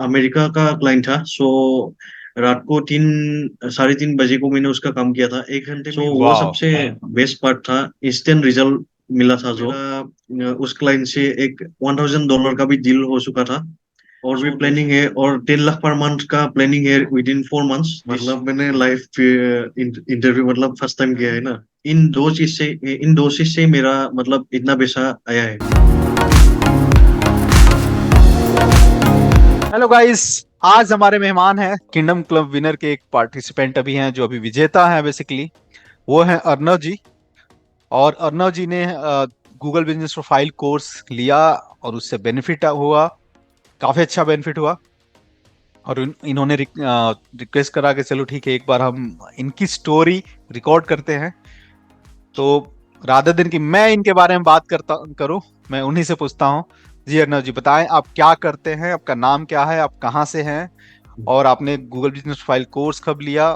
America का client था। सो रात को 3 साढ़े 3 बजे को मैंने उसका काम किया था 1 घंटे में। सो वो वाह। सबसे बेस्ट पार्ट था। इंस्टेंट रिजल्ट मिला था। जो उस क्लाइंट से एक $1,000 का भी डील हो चुका था। और भी प्लानिंग है, और 10 लाख पर मंथ का प्लानिंग है विद इन 4 मंथ्स। मतलब मैंने लाइफ इंटरव्यू मतलब फर्स्ट टाइम किया है ना। इन दो चीज से मेरा मतलब इतना पैसा आया है। Hello guys. आज हमारे मेहमान हैं किंगडम क्लब विनर के एक पार्टिसिपेंट अभी हैं जो अभी विजेता हैं बेसिकली। वो हैं अर्नव जी। और अर्नव जी ने गूगल बिजनेस प्रोफाइल कोर्स लिया और उससे बेनिफिट हुआ। काफी अच्छा बेनिफिट हुआ। और इन्होंने रिक्वेस्ट करा कि चलो ठीक है एक बार हम इनकी स्टोरी रिकॉर्ड करते हैं। तो राधा दिन की मैं इनके बारे में बात करता करूं, मैं उन्हीं से पूछता हूं। जी अर्नव जी बताएं आप क्या करते हैं, आपका नाम क्या है, आप कहाँ से हैं, और आपने गूगल बिजनेस प्रोफाइल कोर्स कब लिया,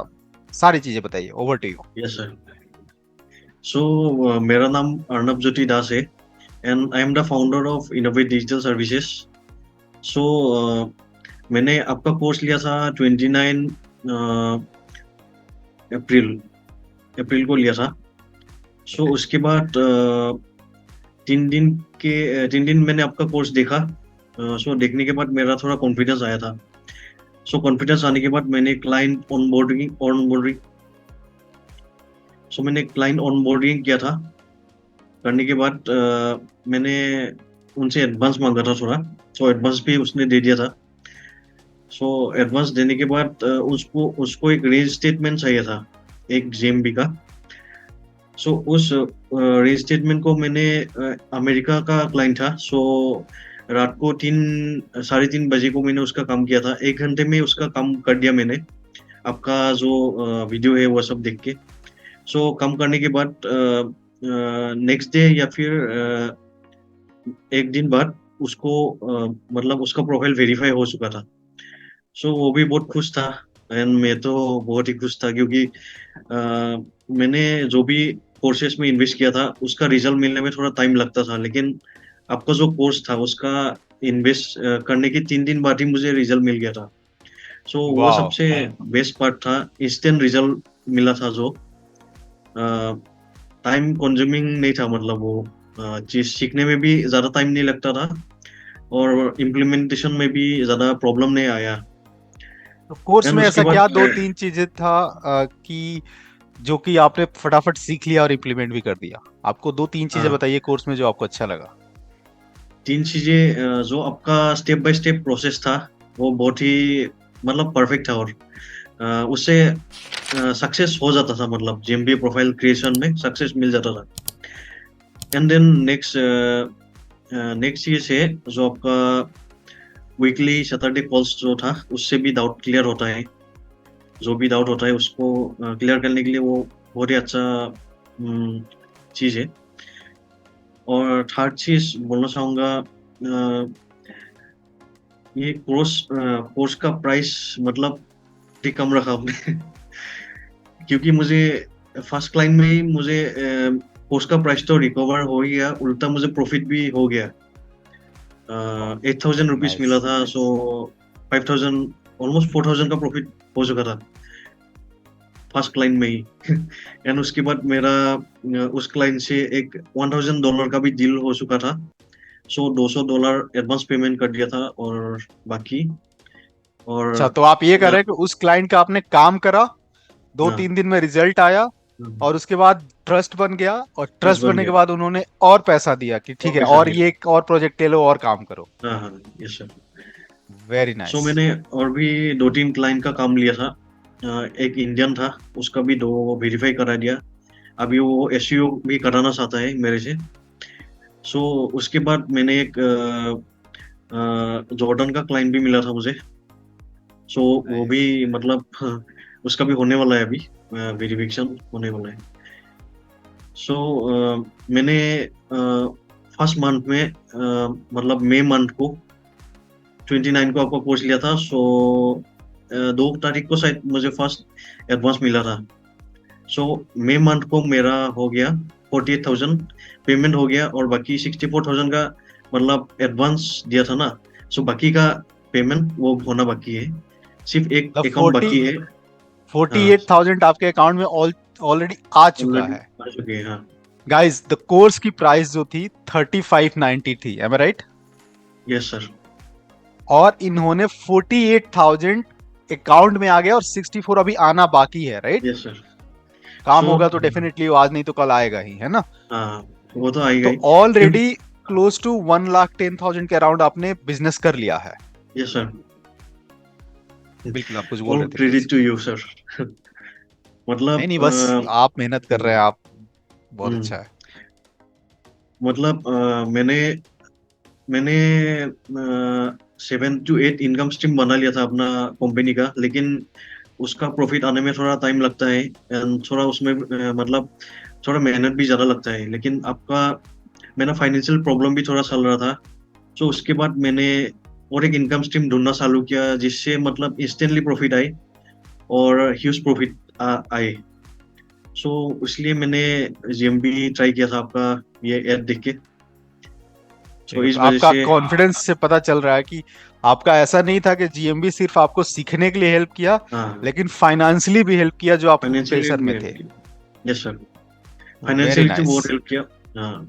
सारी चीजें बताइए। Over to you. Yes sir. So मेरा नाम अर्नब ज्योति दास है, and I am the founder of innovate digital services. So मैंने आपका कोर्स लिया था 29 अप्रैल अप्रैल को लिया था। So okay. उसके बाद 3 दिन मैंने आपका कोर्स देखा। सो देखने के बाद मेरा थोड़ा कॉन्फिडेंस आया था। सो कॉन्फिडेंस आने के बाद मैंने क्लाइंट ऑनबोर्डिंग किया था। करने के बाद मैंने उनसे एडवांस मांगा था थोड़ा। सो एडवांस भी उसने दे दिया था। सो एडवांस देने के बाद उसको उसको एक रेंज स्टेटमेंट चाहिए था, एक जेएमबी का। सो उस रेंज स्टेटमेंट को मैंने अमेरिका का क्लाइंट था। सो रात को 3 साढ़े 3 बजे को मैंने उसका काम किया था। 1 घंटे में उसका काम कर दिया मैंने, आपका जो वीडियो है वो सब देख के। सो काम करने के बाद नेक्स्ट डे या फिर एक दिन बाद उसको मतलब उसका प्रोफाइल वेरीफाई हो चुका था। सो वो भी बहुत खुश था, एंड मैं तो बहुत ही खुश था, क्योंकि मैंने जो भी कोर्सेज में इन्वेस्ट किया था उसका रिजल्ट मिलने में थोड़ा टाइम लगता था, लेकिन आपका जो कोर्स था उसका इन्वेस्ट करने के 3 दिन बाद ही मुझे रिजल्ट मिल गया था। सो वो वाह। सबसे बेस्ट पार्ट था। इंस्टेंट रिजल्ट मिला था। जो टाइम कंज्यूमिंग नहीं था, मतलब वो चीज सीखने में भी ज्यादा टाइम नहीं लगता था, और इम्प्लीमेंटेशन में भी ज्यादा प्रॉब्लम नहीं आया। तो कोर्स एंड में उसके ऐसा बाद क्या दो तीन चीजें था कि जो कि आपने फटाफट सीख लिया और इम्प्लीमेंट भी कर दिया? आपको दो तीन चीजें हाँ, बताइए कोर्स में जो आपको अच्छा लगा। 3 चीजें। जो आपका स्टेप बाय स्टेप प्रोसेस था वो बहुत ही मतलब परफेक्ट था, और उससे सक्सेस हो जाता था, मतलब जेएमबी प्रोफाइल क्रिएशन में सक्सेस मिल जाता था। एंड देन नेक्स्ट नेक्स्ट चीज है जो आपका वीकली सैटरडे कॉल्स जो था, उससे भी डाउट क्लियर होता है। जो भी डाउट होता है उसको क्लियर करने के लिए वो बहुत ही अच्छा चीज है। और थर्ड चीज बोलना चाहूंगा, ये कोर्स का प्राइस मतलब ठीक कम रखा हमने। क्योंकि मुझे फर्स्ट क्लाइंट में ही मुझे कोर्स का प्राइस तो रिकवर हो ही गया, उल्टा मुझे प्रॉफिट भी हो गया। 8,000 रुपीज मिला नाइस। था। सो 5,000, ऑलमोस्ट 4,000 का प्रॉफिट हो चुका था फर्स्ट क्लाइंट में ही। एंड उसके बाद मेरा उस क्लाइंट से एक $1,000 का भी डील हो चुका था। सो $200 एडवांस पेमेंट कर दिया था, और बाकी अच्छा, और तो आप ये कह रहे हैं कि उस क्लाइंट का आपने काम करा, दो हाँ, तीन दिन में रिजल्ट आया, और उसके बाद ट्रस्ट बन गया, और ट्रस्ट ट्रस्ट बन बनने के गया बाद उन्होंने और पैसा दिया कि ठीक और है पैसा और दिया। ये एक और प्रोजेक्ट ले लो और काम करो। हाँ हाँ, yes sir. Very so nice. मैंने और भी 2-3 क्लाइंट का काम लिया था। एक इंडियन था, उसका भी 2 वेरीफाई करा दिया। अभी वो एसईओ भी कराना चाहता है मेरे से। सो उसके बाद मैंने एक जॉर्डन का क्लाइंट भी मिला था मुझे। सो वो भी नाइस। मतलब उसका भी होने वाला है अभी, वेरिफिकेशन होने वाला है। सो मैंने फर्स्ट मंथ में मतलब मई मंथ को 29 को आपका कोर्स लिया था। सो 2 तारीख को शायद मुझे फर्स्ट एडवांस मिला था। सो मई मंथ को मेरा हो गया 48,000 पेमेंट हो गया, और बाकी 64,000 का मतलब एडवांस दिया था ना। सो बाकी का पेमेंट वो होना बाकी है, सिर्फ एक मतलब अकाउंट बाकी है। हाँ 48,000 आपके अकाउंट में ऑलरेडी आ चुका ऑलरेडी है। आ चुके हैं। हाँ गाइस द कोर्स की प्राइस जो थी 3590 थी, एम आई राइट? Yes sir. और इन्होंने 48,000 अकाउंट में आ गया और 64 अभी आना बाकी है, राइट? Yes sir. काम सो होगा तो डेफिनेटली आज नहीं तो कल आएगा ही, है ना? हाँ वो तो आएगा तो ही क्योंकि। ऑलरेडी क्लोज टू 1,10,000 के अराउंड आपने बिजनेस कर लिया है। Yes sir. बिल्कुल, आप कुछ बोल ऑल रहे थे, please. Credit to you sir. नहीं मतलब नहीं, बस आप मेहनत कर रहे हैं, आप बहुत हम्म, अच्छा है। मतलब मैंने मैंने 7 to 8 इनकम स्ट्रीम बना लिया था अपना कंपनी का, लेकिन उसका प्रॉफिट आने में थोड़ा टाइम लगता है, एंड थोड़ा उसमें मतलब थोड़ा मेहनत भी ज़्यादा लगता है। लेकिन आपका मेरा फाइनेंशियल प्रॉब्लम भी थोड़ा चल रहा था, तो उसके बाद मैंने और एक इनकम स्ट्रीम ढूंढना चालू किया, जिससे मतलब इंस्टेंटली प्रॉफिट आए और ह्यूज प्रॉफिट आए। सो इसलिए मैंने जीएमबी ट्राई किया था आपका ये ऐड देख के। ठीक तो है, इस तो वजह आपका से कॉन्फिडेंस से पता चल रहा है कि आपका ऐसा नहीं था कि जीएमबी सिर्फ आपको सीखने के लिए हेल्प किया, हाँ लेकिन फाइनेंशियली भी हेल्प किया जो आप फाइनेंशियली प्रेशर में भी थे। हेल्प किया। Yes sir. वेरी फाइनेंशियली तो नाइस। बहुत हेल्प किया। हाँ।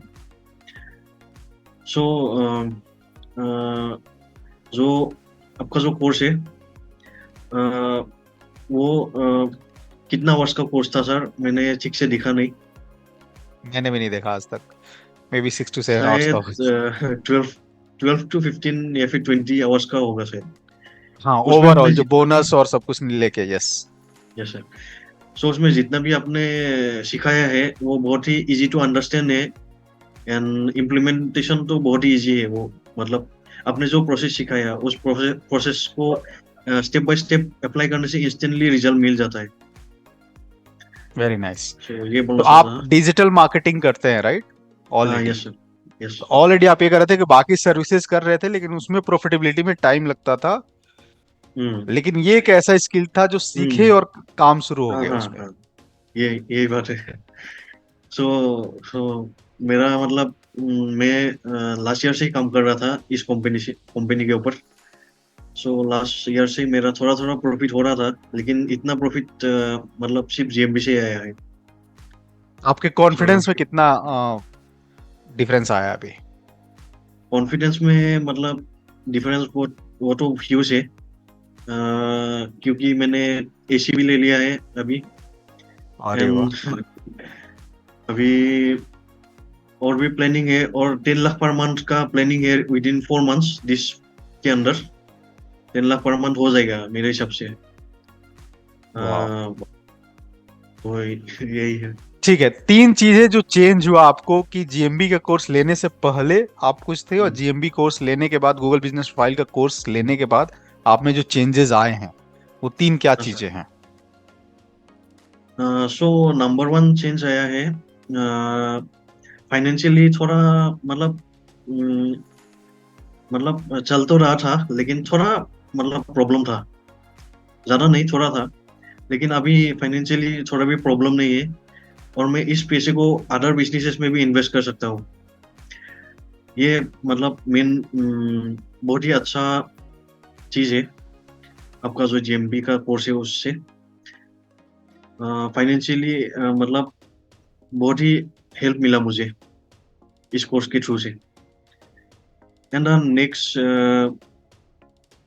सो जो आपका जो कोर्स है वो कितना वर्ष का कोर्स था सर? मैंने ठीक से दिखा नहीं। मैंने भी नहीं देखा आज तक। मे बी 6 to 7 आवर्स का शायद हो। 12 to 15 या फिर 20 आवर्स का होगा शायद। हाँ, उसमें आपने ओवरऑल जो जितना भी। बोनस और सब कुछ लेके, यस। Yes sir. सो उसमें जितना भी आपने सिखाया है वो बहुत ही इजी टू अंडरस्टैंड है, एंड इम्प्लीमेंटेशन तो बहुत ही इजी है वो। मतलब आपने जो प्रोसेस सिखाया उस प्रोसेस को स्टेप बाय स्टेप अप्लाई करने से इंस्टेंटली रिजल्ट मिल जाता है। Very nice. सो ये तो बोलना चाहता आप था। डिजिटल मार्केटिंग करते हैं, राइट? हाँ ऑलरेडी। Yes sir. यस। तो ऑलरेडी आप ये कर रहे थे कि बाकी सर्विसेज कर रहे थे, लेकिन उसमें प्रॉफिटेबिलिटी में टाइम लगता था। हम्म लेकिन ये एक ऐसा स्किल था जो सीखे हम्म। और काम शुरू हो हाँ गया हाँ उसमें। हाँ, ये यही बात है। सो सो मेरा मतलब मैं लास्ट ईयर से ही काम कर रहा था इस कंपनी के ऊपर। सो लास्ट ईयर से मेरा थोड़ा थोड़ा प्रॉफिट हो रहा था, लेकिन इतना प्रॉफिट मतलब सिर्फ जीएमबी से ही आया है। आपके सो कॉन्फिडेंस में कितना डिफरेंस आया अभी? कॉन्फिडेंस में मतलब डिफरेंस वो तो ह्यूज है, क्योंकि मैंने एसी भी ले लिया है अभी। अरे वाह। एंड अभी और भी प्लानिंग है, और 10 लाख पर मंथ का प्लानिंग है विद इन 4 मंथ्स दिस के अंदर। 10 लाख पर मंथ हो जाएगा मेरे हिसाब से। वाह। वो यही है। ठीक है, 3 चीजें जो चेंज हुआ आपको कि जीएमबी का कोर्स लेने से पहले आप कुछ थे और जीएमबी कोर्स लेने के बाद, गूगल बिजनेस प्रोफाइल का कोर्स लेने के बाद आप में जो चेंजेस आए हैं, वो 3 क्या चीजें हैं? सो नंबर 1 चेंज आया है, फाइनेंशियली थोड़ा मतलब अम, मतलब चल तो रहा था, लेकिन थोड़ा मतलब प्रॉब्लम था। ज्यादा नहीं, थोड़ा था। लेकिन अभी फाइनेंशियली थोड़ा भी प्रॉब्लम नहीं है, और मैं इस पैसे को अदर बिजनेसेस में भी इन्वेस्ट कर सकता हूँ। ये मतलब मेन बहुत ही अच्छा चीज है आपका जो जीएमबी का कोर्स है उससे। फाइनेंशियली मतलब बहुत ही हेल्प मिला मुझे इस कोर्स के थ्रू से। एंड नेक्स्ट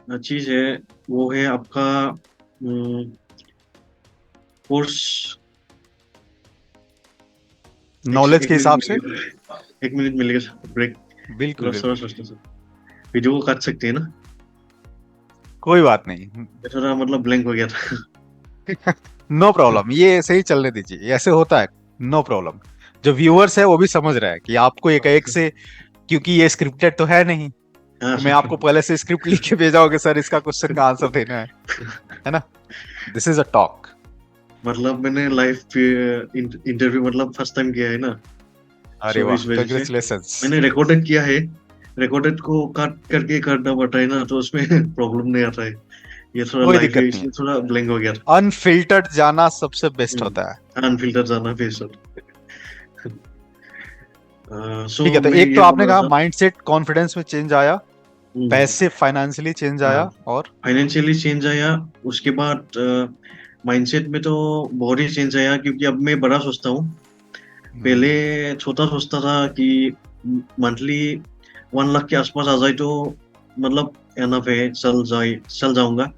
चीज है, वो है आपका कोर्स। नॉलेज एक के मिनट हिसाब से। मिलेगा, 1 मिनट मिलेगा ब्रेक। बिल्कुल थोड़ा बिल्कुल। सोचते सोचते वीडियो को काट सकते हैं ना? कोई बात नहीं। मैं थोड़ा मतलब ब्लैंक हो गया था। नो प्रॉब्लम, ये ऐसे ही चलने दीजिए, ये ऐसे होता है। No problem. जो व्यूअर्स है वो भी समझ रहा है कि आपको एक एक से, क्योंकि ये स्क्रिप्टेड तो है नहीं हाँ कि मैं आपको पहले से स्क्रिप्ट लिख के भेजा होगा, सर इसका क्वेश्चन का आंसर देना है ना? This is a talk. मतलब मैंने लाइव इंटरव्यू मतलब फर्स्ट टाइम किया है ना। अरे सो वाह, इस वजह से कंग्रेचुलेशंस। मैंने रिकॉर्डेड किया है। रिकॉर्डेड को काट करके करना पड़ता है ना, तो उसमें प्रॉब्लम नहीं आता है। ये थोड़ा कोई लाइव दिक्कत है नहीं है। इसलिए थोड़ा ब्लैंक हो गया अनफिल्टर्ड जाना सबसे बेस्ट था। होता है। अनफिल्टर जाना फेस शॉट। सो ठीक है, तो मैं एक तो ये बोल आपने रहा कहा था। माइंडसेट कॉन्फिडेंस में चेंज आया। पैसे फाइनेंशियली चेंज हाँ, आया और फाइनेंशियली चेंज आया। उसके बाद माइंडसेट में तो बहुत ही चेंज आया, क्योंकि अब मैं बड़ा सोचता हूँ। पहले हम्म, छोटा सोचता था कि मंथली 1 लाख के आसपास आ जाए तो मतलब एनफ है, चल जाऊंगा।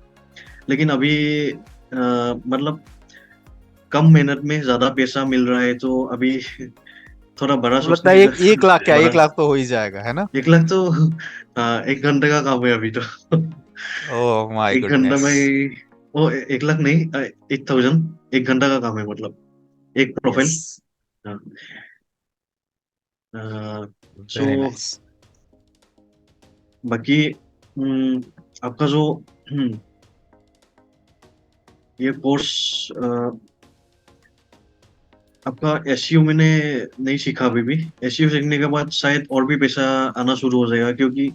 लेकिन अभी मतलब कम मेहनत में ज्यादा पैसा मिल रहा है, तो अभी थोड़ा बड़ा तो लगता है सोचने एक लाख का क्या, बड़ा। 1 लाख तो हो ही जाएगा, है ना? 1 लाख तो हाँ, 1 घंटे का काम है अभी तो। ओह माय 1 घंटा गुडनेस। में वो 1 लाख नहीं, 8,000 1 घंटा का काम है, मतलब एक yes, profile. So very nice. बाकी आपका जो ये कोर्स, आपका एसईओ मैंने नहीं सीखा अभी भी। एसईओ सीखने के बाद शायद और भी पैसा आना शुरू हो जाएगा, क्योंकि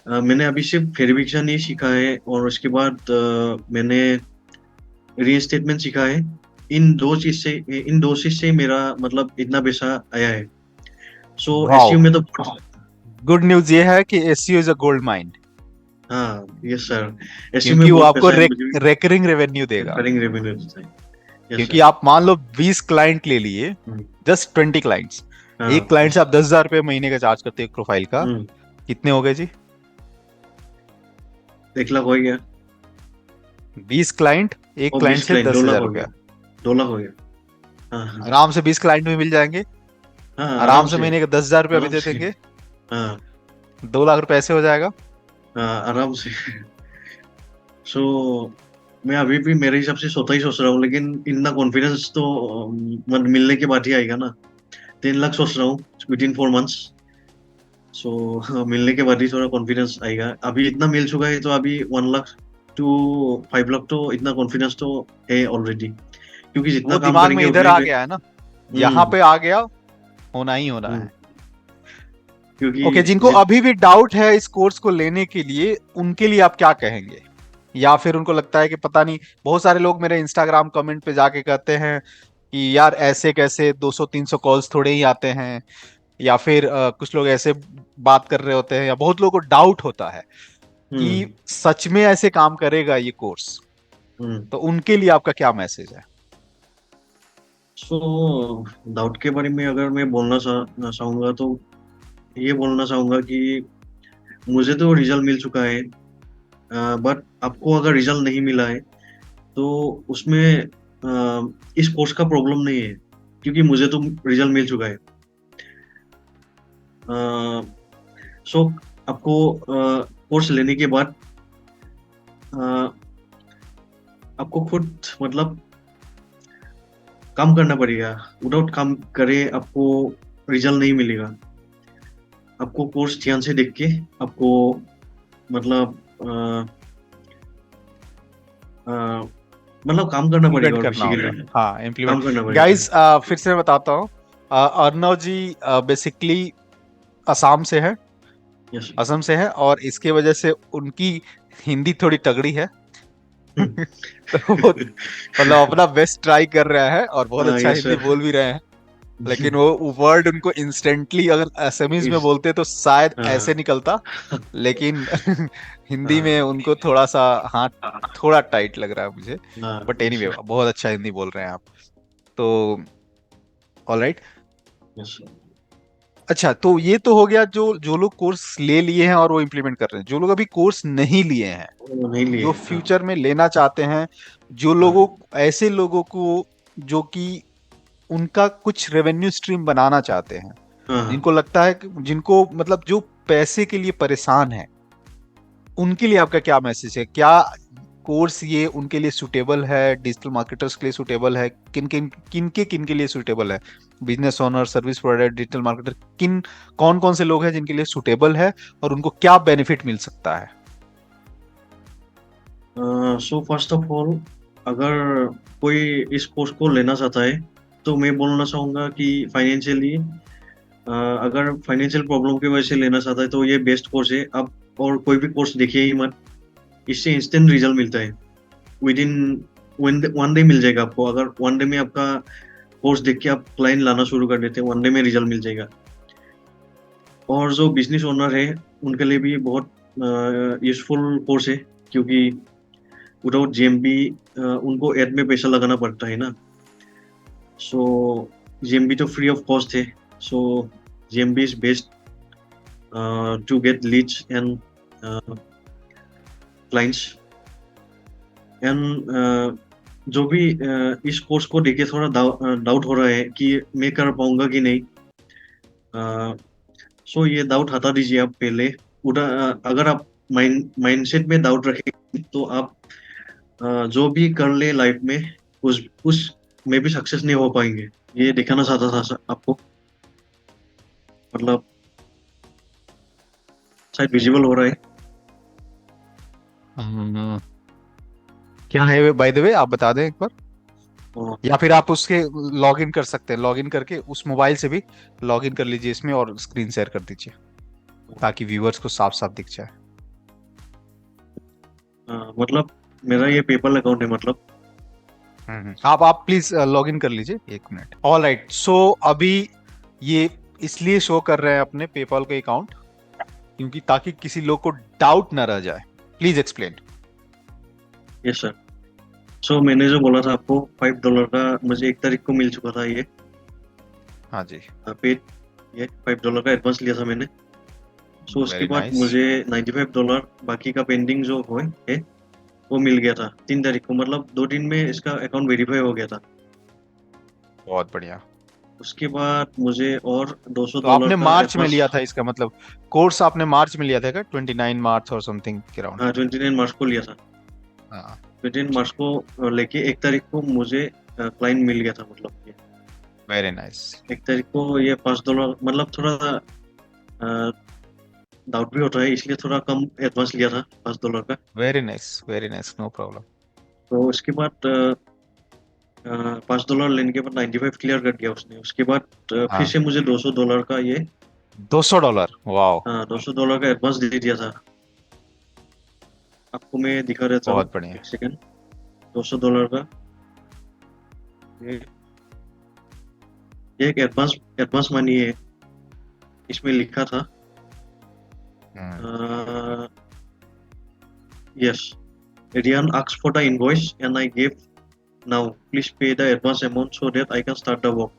मैंने अभी सिर्फ वेरिफिकेशन ही सीखा है, और उसके बाद मैंने रीइंस्टेटमेंट सीखा है। इन दो चीज से मेरा मतलब इतना पैसा आया है। सो वाओ, एसईओ में तो गुड न्यूज ये है कि SEO is a gold mine, हाँ, यस सर, एसईओ में क्योंकि वो बहुत आपको पैसा है मुझे भी। रेकरिंग रेवेन्यू देगा। रिकरिंग रेवेन्यू होता है। यस क्योंकि सर। आप मान लो 20 क्लाइंट ले लिए, जस्ट 20 क्लाइंट्स, एक हाँ, क्लाइंट से यस। आप 10,000 रुपये महीने का चार्ज करते हो एक प्रोफाइल का, हम्म कितने हो गए जी? 1 लाख हो गया। 20 क्लाइंट, एक और क्लाइंट 20 से क्लाइंट, दस 2 लाख हजार हो गया। रुपया 2 लाख हो गया। हाँ, हाँ। आराम से 20 क्लाइंट में मिल जाएंगे। हाँ, आराम आराम से से। महीने का 10,000 रुपया भी आराम दे से। देंगे, हाँ, 2 लाख रुपए ऐसे हो जाएगा। हाँ, आराम से। सो मैं अभी भी मेरे हिसाब से सोता ही सोच रहा हूँ, लेकिन इतना कॉन्फिडेंस तो मतलब मिलने के बाद ही आएगा ना। 3 लाख सोच रहा हूँ विद इन 4 मंथ्स। सो मिलने के बाद ही थोड़ा कॉन्फिडेंस आएगा। अभी इतना मिल चुका है, तो अभी 1 लाख टू 5 लाख तो इतना कॉन्फिडेंस तो है ऑलरेडी, क्योंकि जितना वो काम दिमाग में करेंगे इधर उतना ही आ गया है ना, यहाँ हम्म पे आ गया, होना ही होना हम्म है। क्योंकि ओके, जिनको अभी भी डाउट है इस कोर्स को लेने के लिए, उनके लिए आप क्या कहेंगे? या फिर उनको लगता है कि पता नहीं, बहुत सारे लोग मेरे इंस्टाग्राम कमेंट पे जाके कहते हैं कि यार ऐसे कैसे 200-300 कॉल्स थोड़े ही आते हैं, या फिर कुछ लोग ऐसे बात कर रहे होते हैं, या बहुत लोगों को डाउट होता है हम्म कि सच में ऐसे काम करेगा ये कोर्स, हम्म तो उनके लिए आपका क्या मैसेज है? सो डाउट के बारे में अगर मैं बोलना चाहूंगा, तो ये बोलना चाहूंगा कि मुझे तो रिजल्ट मिल चुका है। बट आपको अगर रिजल्ट नहीं मिला है, तो उसमें इस कोर्स का प्रॉब्लम नहीं है, क्योंकि मुझे तो रिजल्ट मिल चुका है। सो आपको कोर्स लेने के बाद अ, आपको खुद मतलब काम करना पड़ेगा। विदाउट काम करे आपको रिजल्ट नहीं मिलेगा। आपको कोर्स ध्यान से देख के आपको मतलब अ, मतलब काम करना पड़ेगा, इम्प्लीमेंट और करना होगा, बेसिकली हाँ इम्प्लीमेंट। काम करना पड़ेगा। गाइस फिर से मैं बताता हूँ, अर्णव जी बेसिकली असम से है, यस। असम से है, और इसके वजह से उनकी हिंदी थोड़ी तगड़ी है। तो वो मतलब अपना बेस्ट ट्राई कर रहा है और बहुत हाँ, अच्छा यस हिंदी सर। बोल भी रहे हैं। लेकिन वो वर्ड उनको इंस्टेंटली अगर असमीज में इस बोलते तो शायद हाँ, ऐसे निकलता, लेकिन हिंदी हाँ, में उनको थोड़ा सा, हाँ, थोड़ा टाइट लग रहा है मुझे। हाँ, बट यस एनीवे सर। बहुत अच्छा हिंदी बोल रहे हैं आप। तो ऑलराइट। Yes sir. अच्छा, तो ये तो हो गया जो जो लोग कोर्स ले लिए हैं और वो इम्प्लीमेंट कर रहे हैं। जो लोग अभी कोर्स नहीं लिए हैं, वो नहीं लिए। जो हाँ, फ्यूचर में लेना चाहते हैं, जो लोगों, हाँ, ऐसे लोगों को जो कि उनका कुछ रेवेन्यू स्ट्रीम बनाना चाहते हैं, हाँ, जिनको लगता है कि जिनको मतलब जो पैसे के लिए परेशान है, उनके लिए आपका क्या मैसेज है? क्या कोर्स ये उनके लिए सुटेबल है? डिजिटल मार्केटर्स के लिए सुटेबल है? किन के लिए सुटेबल है? Business owner, service provider, digital marketer, कौन कौन से लोग हैं जिनके लिए सुटेबल है, और उनको क्या बेनिफिट मिल सकता है? सो फर्स्ट ऑफ ऑल, अगर कोई इस कोर्स को लेना चाहता है, तो मैं बोलना चाहूंगा कि फाइनेंशियली, अगर फाइनेंशियल प्रॉब्लम की वजह से लेना चाहता है, तो ये बेस्ट कोर्स है। अब और कोई भी कोर्स देखिए ही मत। इससे इंस्टेंट रिजल्ट मिलता है। विद इन 1 डे मिल जाएगा आपको। अगर 1 डे में आपका कोर्स देख के आप क्लाइंट लाना शुरू कर देते हैं, 1 डे में रिजल्ट मिल जाएगा। और जो बिजनेस ओनर है, उनके लिए भी बहुत यूजफुल कोर्स है, क्योंकि विदाउट जेएमबी उनको एड में पैसा लगाना पड़ता है ना। सो जेएमबी तो फ्री ऑफ कॉस्ट है। So JMB is best to get leads and clients. And जो भी इस कोर्स को देखे थोड़ा डाउट हो रहा है कि मैं कर पाऊंगा कि नहीं, सो ये डाउट हटा दीजिए आप पहले। अगर आप माइंडसेट में डाउट रखें तो आप जो भी कर ले लाइफ में उस में भी सक्सेस नहीं हो पाएंगे। ये दिखाना चाहता था आपको। मतलब शायद विजिबल हो रहा है। हम्म, क्या है बाय द वे, आप बता दें एक बार, और, या फिर आप उसके लॉग इन कर सकते हैं, लॉग इन करके उस मोबाइल से भी लॉग इन कर लीजिए इसमें और स्क्रीन शेयर कर दीजिए ताकि व्यूअर्स को साफ साफ दिख जाए। मतलब मेरा ये पेपल अकाउंट है मतलब। आप प्लीज लॉग इन कर लीजिए, एक मिनट। ऑल राइट, सो अभी ये इसलिए शो कर रहे हैं अपने पेपाल का अकाउंट क्योंकि ताकि किसी लोग को डाउट ना रह जाए। Please explain. Yes sir. So मैंने जो बोला था आपको $5 का, मुझे 1 तारीख को मिल चुका था ये हाँ जी, पेड। ये $5 का एडवांस लिया था मैंने। सो उसके वेरी बाद नाइस। मुझे $95 बाकी का पेंडिंग जो है वो मिल गया था 3 तारीख को। मतलब 2 दिन में इसका अकाउंट वेरीफाई हो गया था। बहुत बढ़िया। उसके बाद मुझे और तो $200 आपने का मार्च में एडवांस। लिया था, इसका मतलब कोर्स आपने मार्च में लिया था क्या? 29 मार्च और समथिंग के राउंड। हाँ, 29 मार्च को लिया था। हाँ 29 मार्च ठीक है, को लेके 1 तारीख को मुझे क्लाइंट मिल गया था। मतलब ये वेरी नाइस। 1 तारीख को ये $5 मतलब थोड़ा डाउट भी होता है, इसलिए थोड़ा कम एडवांस लिया था $5 का। Very nice, very nice, no problem. तो उसके बाद $5 लेने के बाद 95 क्लियर कर दिया उसने। उसके बाद फिर हाँ, से मुझे $200 का ये $200, वाओ, $200 का एडवांस दे दिया था। आपको मैं दिखा देता हूँ, बहुत बढ़िया। एक सेकेंड। $200 का ये ये एक एडवांस एडवांस मनी है। इसमें लिखा था हम्म, yes, Rian asked for the invoice and I gave now. Please pay the advance amount so that I can start the work.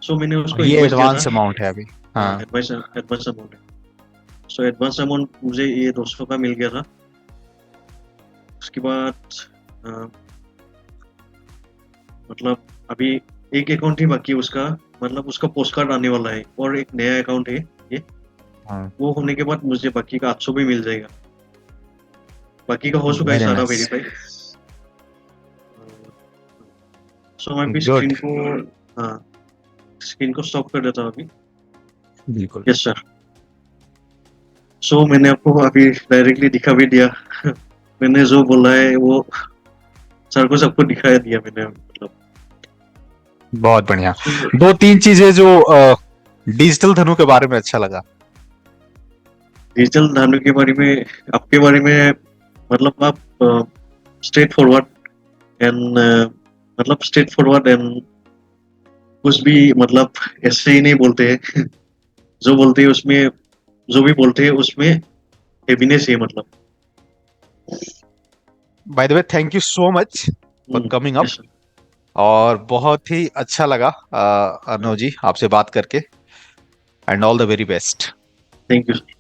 So मैंने उसको ये इनवॉइस दिया था। एडवांस अमाउंट है अभी। हाँ, हाँ, एडवांस एडवांस अमाउंट है। सो एडवांस अमाउंट मुझे ये 200 का मिल गया था। उसके बाद अ, मतलब अभी एक अकाउंट ही बाकी है उसका। मतलब उसका पोस्ट कार्ड आने वाला है और एक नया अकाउंट है ये। हाँ, वो होने के बाद मुझे बाकी का 800 भी मिल जाएगा। बाकी का हो चुका है वेरी सारा नाइस, वेरीफाई। सो मैं भी गुड, स्क्रीन को, हाँ, स्क्रीन को स्टॉप कर देता हूँ अभी। बिल्कुल। Yes sir. सो मैंने आपको अभी डायरेक्टली दिखा भी दिया। मैंने जो बोला है वो सर को सबको दिखाया दिया मैंने मतलब। बहुत बढ़िया। सो दो तीन चीजें जो डिजिटल धनु के बारे में अच्छा लगा। डिजिटल धानु के बारे में, आपके बारे में, मतलब आप स्ट्रेट फॉरवर्ड एंड मतलब स्ट्रेट फॉरवर्ड एंड कुछ भी मतलब ऐसे ही नहीं बोलते हैं। जो बोलते हैं उसमें, जो भी बोलते हैं उसमें हैवीनेस है मतलब। By the way, thank you so much for coming up. Yes sir. और बहुत ही अच्छा लगा अर्णव जी आपसे बात करके, and all the very best. Thank you.